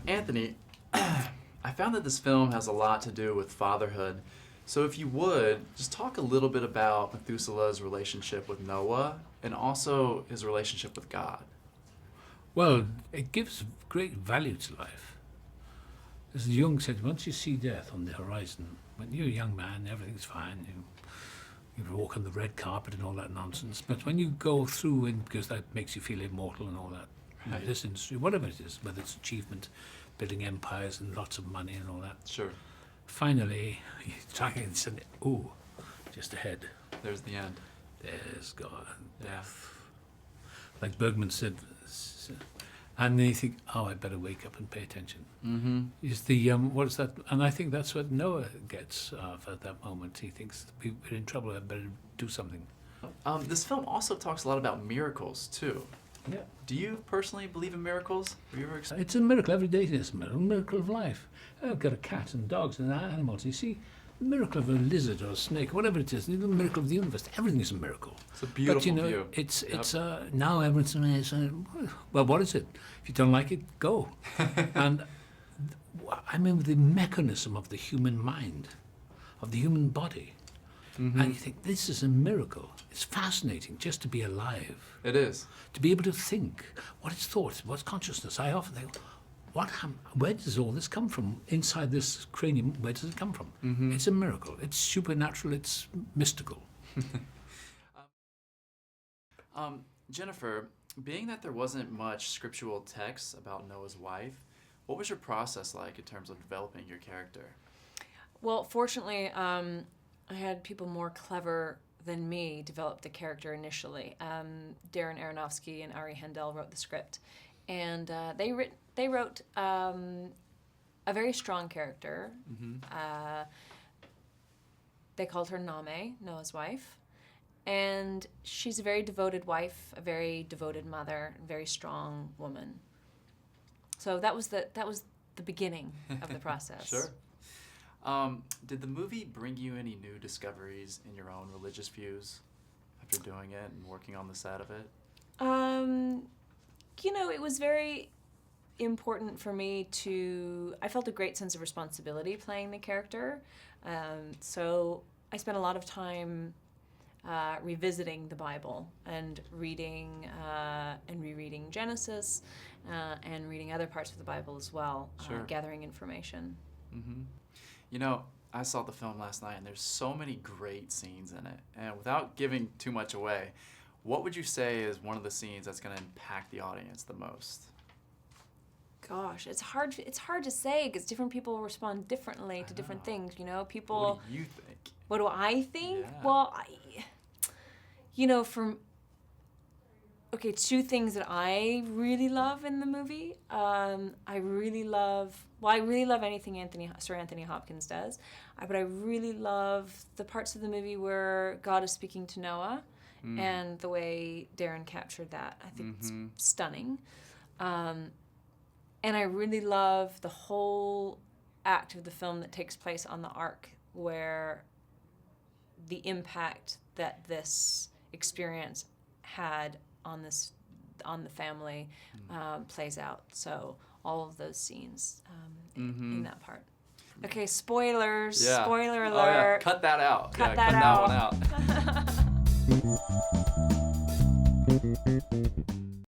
Anthony, I found that this film has a lot to do with fatherhood. So if you would, just talk a little bit about Methuselah's relationship with Noah and also his relationship with God. Well, it gives great value to life. As Jung said, once you see death on the horizon, when you're a young man, everything's fine. You walk on the red carpet and all that nonsense. But when you go through, and because that makes you feel immortal and all that, Right. this industry, whatever it is, whether it's achievement, building empires and lots of money and all that, Sure. finally, you try and say, ooh, just ahead, There's the end. there's God, Yeah. death. Like Bergman said, and then you think, oh, I better wake up and pay attention. Mm-hmm. Is the what is that? And I think that's what Noah gets at that moment. He thinks we're in trouble. I better do something. This film also talks a lot about miracles, too. Yeah, Do you personally believe in miracles? Have you ever it's a miracle every day. It's a miracle of life. I've got a cat and dogs and animals. You see, the miracle of a lizard or a snake, whatever it is, the miracle of the universe. Everything is a miracle. It's a beautiful But you know, view. it's Yep. it's now everyone's well, what is it? If you don't like it, go. And I mean, the mechanism of the human mind, of the human body, Mm-hmm. and you think this is a miracle. It's fascinating just to be alive, It is. to be able to think. What is thought? What's consciousness? I often think, where does all this come from? Inside this cranium, where does it come from? Mm-hmm. It's a miracle. It's supernatural. It's mystical. Jennifer, being that there wasn't much scriptural text about Noah's wife, what was your process like in terms of developing your character? Well, fortunately, I had people more clever than me develop the character initially. Darren Aronofsky and Ari Handel wrote the script, and they wrote a very strong character. Mm-hmm. They called her Name, Noah's wife, and she's a very devoted wife, a very devoted mother, a very strong woman. So that was the beginning of the process. Sure. Did the movie bring you any new discoveries in your own religious views after doing it and working on the set of it? It was very important for me I felt a great sense of responsibility playing the character. So I spent a lot of time revisiting the Bible and reading and rereading Genesis and reading other parts of the Bible as well, Sure. gathering information. Mm-hmm. You know, I saw the film last night, and there's so many great scenes in it. And without giving too much away, what would you say is one of the scenes that's going to impact the audience the most? Gosh, it's hard to say because different people respond differently to different things. People. What do you think? What do I think? Yeah. Well, two things that I really love in the movie. I really love anything Sir Anthony Hopkins does, but I really love the parts of the movie where God is speaking to Noah, and the way Darren captured that. I think it's stunning. And I really love the whole act of the film that takes place on the Ark, where the impact that this experience had on the family plays out. So all of those scenes in that part. Okay, spoilers. Yeah. Spoiler Oh, yeah. alert. Cut that out. Cut yeah, that cut out. that one out.